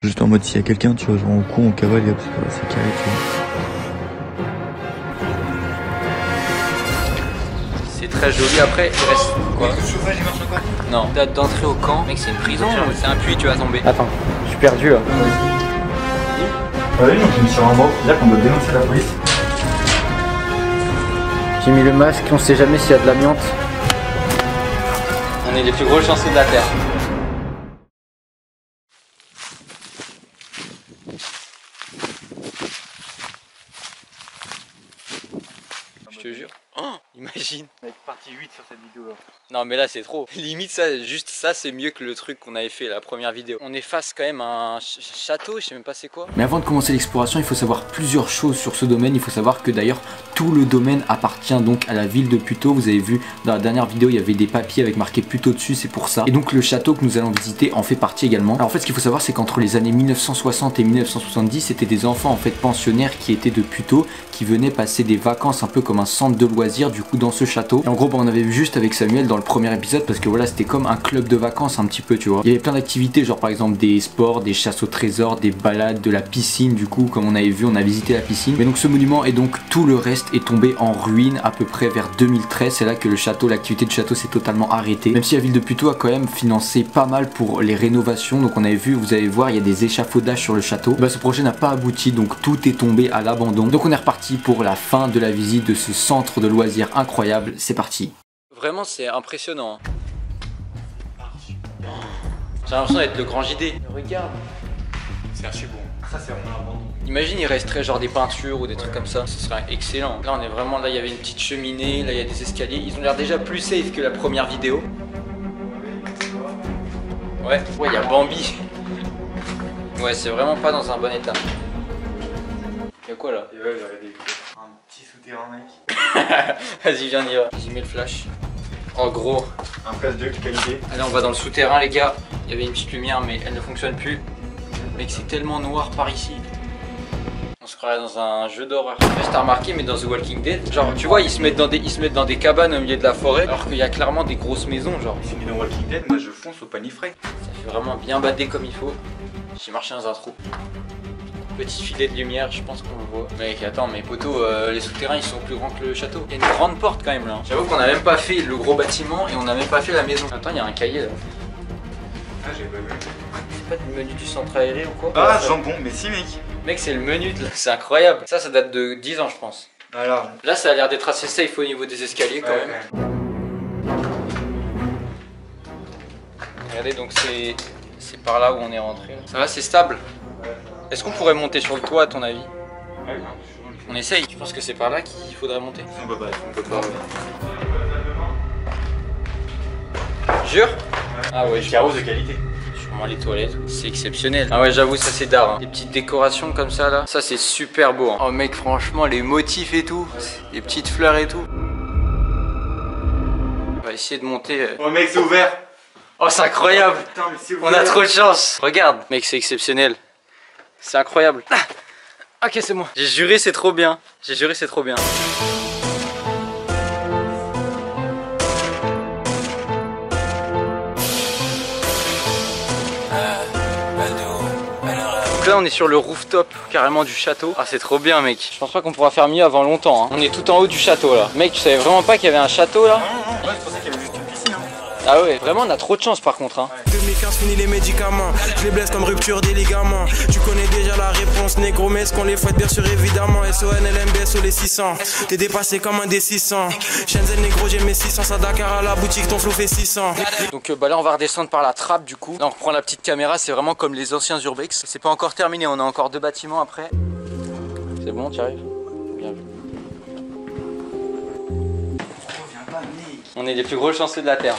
Juste en mode s'il y a quelqu'un, tu vois, genre en coup, on cavale et hop, c'est carré, tu vois. C'est très joli, après il reste quoi? Le chauffage il marche encore? Non. Date d'entrée au camp, mec c'est une prison ou c'est un puits, tu vas tomber? Attends, je suis perdu là. Ouais, donc je me suis rendu compte là qu'on doit dénoncer la police. J'ai mis le masque, on sait jamais s'il y a de l'amiante. On est les plus gros chanceux de la terre. Je te jure. Oh, imagine. Mec, partie 8 sur cette vidéo là. Non mais là c'est trop. Limite ça, juste ça c'est mieux que le truc qu'on avait fait la première vidéo. On est face quand même à un château, je sais même pas c'est quoi. Mais avant de commencer l'exploration, il faut savoir plusieurs choses sur ce domaine. Il faut savoir que d'ailleurs tout le domaine appartient donc à la ville de Puteaux. Vous avez vu dans la dernière vidéo, il y avait des papiers avec marqué Puteaux dessus, c'est pour ça. Et donc le château que nous allons visiter en fait partie également. Alors en fait ce qu'il faut savoir c'est qu'entre les années 1960 et 1970, c'était des enfants en fait pensionnaires qui étaient de Puteaux, qui venaient passer des vacances un peu comme un centre de loisirs du coup dans ce château. Et en gros on avait vu juste avec Samuel dans le premier épisode parce que voilà c'était comme un club de vacances un petit peu tu vois. Il y avait plein d'activités genre par exemple des sports, des chasses au trésor, des balades, de la piscine du coup comme on avait vu on a visité la piscine. Mais donc ce monument et donc tout le reste est tombé en ruine à peu près vers 2013. C'est là que le château, l'activité du château s'est totalement arrêtée. Même si la ville de Puteaux a quand même financé pas mal pour les rénovations. Donc on avait vu, vous allez voir il y a des échafaudages sur le château. Bah, ce projet n'a pas abouti donc tout est tombé à l'abandon. Donc on est reparti pour la fin de la visite de ce centre de loisirs incroyable. C'est parti. Vraiment c'est impressionnant. J'ai l'impression d'être le grand JD. Regarde. C'est archi bon. Ça c'est vraiment abandon. Imagine il resterait genre des peintures ou des trucs comme ça. Ce serait excellent. Là on est vraiment là, il y avait une petite cheminée, là il y a des escaliers. Ils ont l'air déjà plus safe que la première vidéo. Ouais, il y a Bambi. Ouais, c'est vraiment pas dans un bon état. Y'a quoi là? Et ouais, j'aurais des... un petit souterrain mec. Vas-y viens on y va. Vas-y mets le flash. En gros. Un place de qualité. Allez on va dans le souterrain les gars. Il y avait une petite lumière mais elle ne fonctionne plus. Mec c'est tellement noir par ici. On se croirait dans un jeu d'horreur. Je sais pas si t'as remarqué mais dans The Walking Dead, genre tu vois ils se mettent dans des cabanes au milieu de la forêt alors qu'il y a clairement des grosses maisons genre. C'est mis dans Walking Dead, moi je fonce au panier frais. Ça fait vraiment bien badé comme il faut. J'ai marché dans un trou. Petit filet de lumière, je pense qu'on le voit. Mec attends mes potos, les souterrains ils sont plus grands que le château. Il y a une grande porte quand même là. J'avoue qu'on a même pas fait le gros bâtiment et on a même pas fait la maison. Attends il y a un cahier là. Ah j'ai pas vu. C'est pas du menu du centre aéré ou quoi? Ah jambon, mais si mec. Mec c'est le menu, c'est incroyable. Ça date de 10 ans je pense. Alors. Là ça a l'air d'être assez safe au niveau des escaliers quand même. Regardez donc c'est par là où on est rentré. Ça va c'est stable? Est-ce qu'on pourrait monter sur le toit à ton avis? Ouais, on essaye. Je pense que c'est par là qu'il faudrait monter. on peut pas. Jure? Ah ouais, carreaux de qualité. Sûrement les toilettes, c'est exceptionnel. Ah ouais j'avoue ça c'est d'art hein. Des petites décorations comme ça là. Ça c'est super beau hein. Oh mec franchement les motifs et tout. Les petites fleurs et tout. On va essayer de monter. Oh mec c'est ouvert. Oh c'est incroyable. Putain, mais c'est ouvert. On a trop de chance. Regarde mec c'est exceptionnel. C'est incroyable. Ah, ok c'est moi. J'ai juré c'est trop bien. J'ai juré c'est trop bien. Donc là on est sur le rooftop carrément du château. Ah c'est trop bien mec. Je pense pas qu'on pourra faire mieux avant longtemps hein. On est tout en haut du château là. Mec tu savais vraiment pas qu'il y avait un château là? Non, ouais, je pensais qu'il y avait juste une piscine hein. Ah ouais vraiment on a trop de chance par contre hein. 2015 fini les médicaments, je les blesse comme rupture des ligaments. Tu connais déjà la réponse, négro, mais est-ce qu'on les fouette bien sûr évidemment. SON, LMBS ou les 600, t'es dépassé comme un des 600. Shenzhen négro, j'ai mes 600, ça Dakar à la boutique, ton flow fait 600. Donc bah là on va redescendre par la trappe du coup. Là on reprend la petite caméra, c'est vraiment comme les anciens Urbex. C'est pas encore terminé, on a encore 2 bâtiments après. C'est bon, tu arrives? Bien vu. On est les plus gros chanceux de la terre.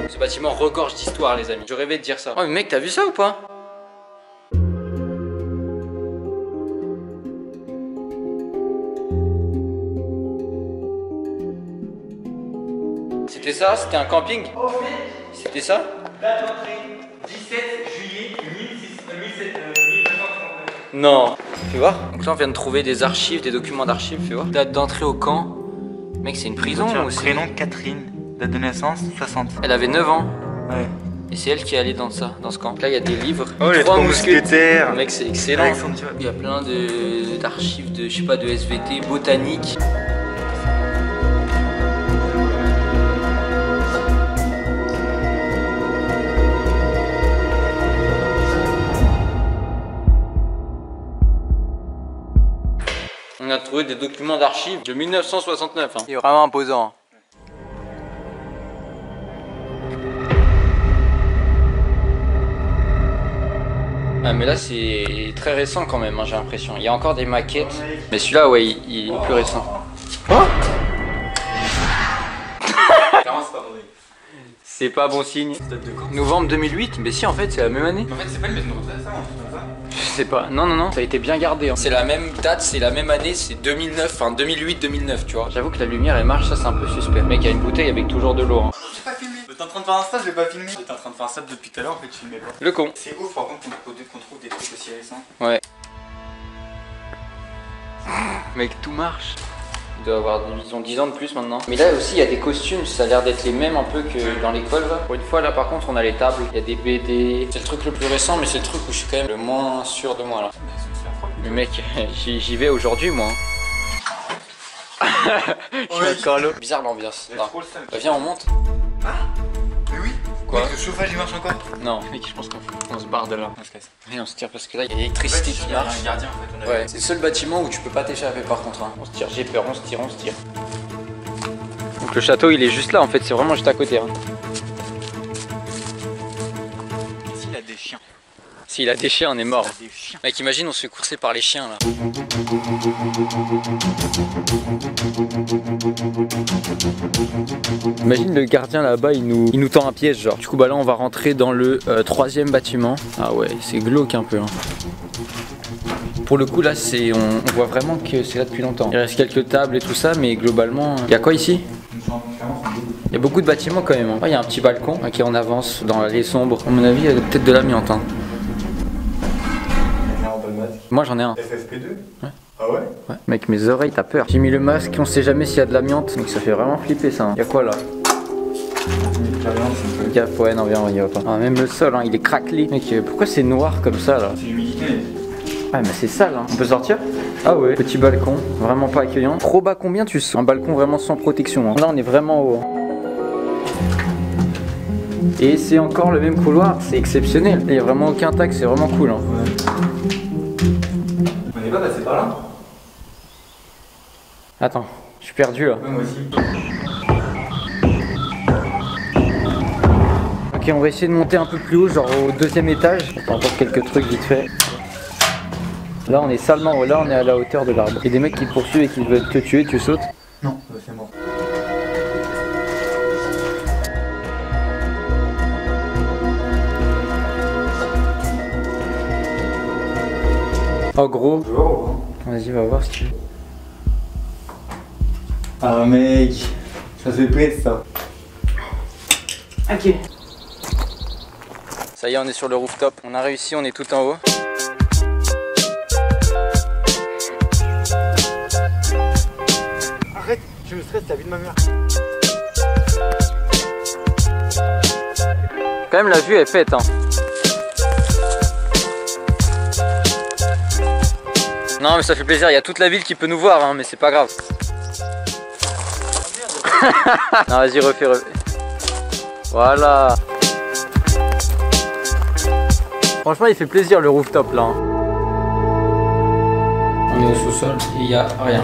Ce bâtiment regorge d'histoire les amis. Je rêvais de dire ça. Oh mais mec t'as vu ça ou pas? C'était ça? C'était un camping? C'était ça? Date d'entrée 17 juillet 1939. Non. Fais voir. Donc là on vient de trouver des archives, des documents d'archives, fais voir. Date d'entrée au camp. Mec c'est une prison ou c'est... Prénom Catherine. Date de naissance, 60. Elle avait 9 ans. Ouais. Et c'est elle qui est allée dans ça, dans ce camp. Là, il y a des livres. Oh, les 3 mousquetaires. Mec, c'est excellent. Alexandre Dumas. Il y a plein d'archives de, je sais pas, de SVT, botanique. On a trouvé des documents d'archives de 1969. Hein. Il est vraiment imposant. Ah mais là c'est très récent quand même, hein, j'ai l'impression. Il y a encore des maquettes. Mais celui-là, ouais, il est plus récent. Oh c'est pas bon signe. Novembre 2008. Mais si, en fait, c'est la même année. En fait, c'est pas le même nom, ça. Je sais pas. Non, non, non, ça a été bien gardé. Hein. C'est la même date, c'est la même année, c'est 2009, enfin 2008-2009, tu vois. J'avoue que la lumière elle marche, ça c'est un peu suspect. Mec, il y a une bouteille avec toujours de l'eau. Hein. J'ai pas filmé. T'es en train de faire un stat, je l'ai pas filmé. J'étais en train de faire un stat depuis tout à l'heure, en fait, je filmais pas. Le con. C'est ouf, par contre, qu'on trouve des trucs aussi récents. Ouais. Mec, tout marche. Il doit avoir, ils ont 10 ans de plus maintenant. Mais là aussi, il y a des costumes, ça a l'air d'être les mêmes un peu que dans l'école. Pour une fois, là par contre, on a les tables, il y a des BD. C'est le truc le plus récent, mais c'est le truc où je suis quand même le moins sûr de moi là. Mais mec, j'y vais aujourd'hui moi. Je suis encore là. Bizarre l'ambiance. Bah, viens, on monte. Ah mais oui. Quoi? Le chauffage il marche encore? Non, mec, je pense qu'on se barre de là. On se casse. Mais on se tire parce que là, il y a l'électricité qui marche. Il y a un gardien en fait. Ouais, c'est le seul bâtiment où tu peux pas t'échapper par contre. Hein. On se tire, j'ai peur, on se tire, on se tire. Donc le château il est juste là en fait, c'est vraiment juste à côté. Hein. S'il a des chiens. S'il a des chiens, on est mort. Il a des chiens. Mec, imagine, on se fait courser par les chiens là. Imagine le gardien là-bas, il nous tend un piège genre. Du coup, bah là, on va rentrer dans le 3e bâtiment. Ah ouais, c'est glauque un peu. Hein. Pour le coup, là, on voit vraiment que c'est là depuis longtemps. Il reste quelques tables et tout ça, mais globalement, il y a quoi ici? Il y a beaucoup de bâtiments quand même. Hein. Il y a un petit balcon. Ok, on avance dans l'allée sombre. À mon avis, il y a peut-être de l'amiante. Hein. Moi j'en ai un. FFP2? Ouais. Ah ouais? Ouais. Mec, mes oreilles, t'as peur. J'ai mis le masque, on sait jamais s'il y a de l'amiante. Donc ça fait vraiment flipper ça. Hein. Y'a quoi là? Gaffe, ouais, non, viens, on y va pas. Ah, même le sol, hein, il est craquelé. Mec, pourquoi c'est noir comme ça là? C'est l'humidité. Ouais, mais c'est sale, hein. On peut sortir? Ah ouais, petit balcon, vraiment pas accueillant. Trop bas, combien tu sens? Un balcon vraiment sans protection. Hein. Là, on est vraiment haut. Hein. Et c'est encore le même couloir, c'est exceptionnel. Il n'y a vraiment aucun tac, c'est vraiment cool. Hein. Ouais. On n'est pas passé par là? Attends, je suis perdu là. Ouais, moi aussi. Ok, on va essayer de monter un peu plus haut, genre au 2e étage. On fait encore quelques trucs vite fait. Là, on est salement haut, là, on est à la hauteur de l'arbre. Il y a des mecs qui te poursuivent et qui veulent te tuer, tu sautes? Non, c'est mort. Oh gros. Vas-y, va voir si tu veux. Ah mec, ça se fait pète ça. Ok. Ça y est, on est sur le rooftop. On a réussi, on est tout en haut. Arrête, tu me stresses, la vie de ma mère. Quand même, la vue est faite. Hein. Non mais ça fait plaisir, il y a toute la ville qui peut nous voir, hein, mais c'est pas grave. Non vas-y, refais. Voilà. Franchement il fait plaisir le rooftop là. Hein. On est au sous-sol et il n'y a rien.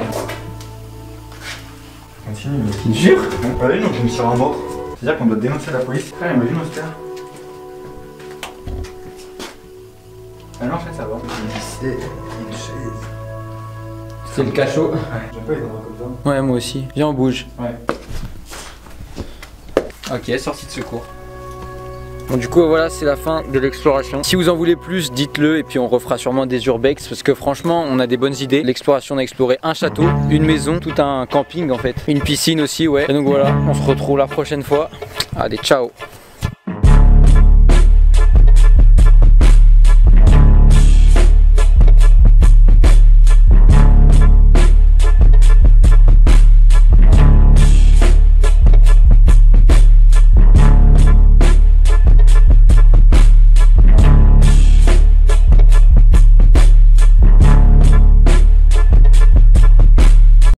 Continue, mais tu jures? Donc pas une, on tombe sur un mort. C'est-à-dire qu'on doit dénoncer la police. Frère, imagine on se perd. Ah non, en fait ça va. C'est une chaise. C'est le cachot. Ouais, j'aime pas les endroits comme ça. Ouais, moi aussi. Viens, on bouge. Ouais. Ok, sortie de secours. Bon, du coup, voilà, c'est la fin de l'exploration. Si vous en voulez plus, dites-le et puis on refera sûrement des urbex parce que franchement, on a des bonnes idées. L'exploration, on a exploré un château, une maison, tout un camping en fait, une piscine aussi, ouais. Et donc voilà, on se retrouve la prochaine fois. Allez, ciao.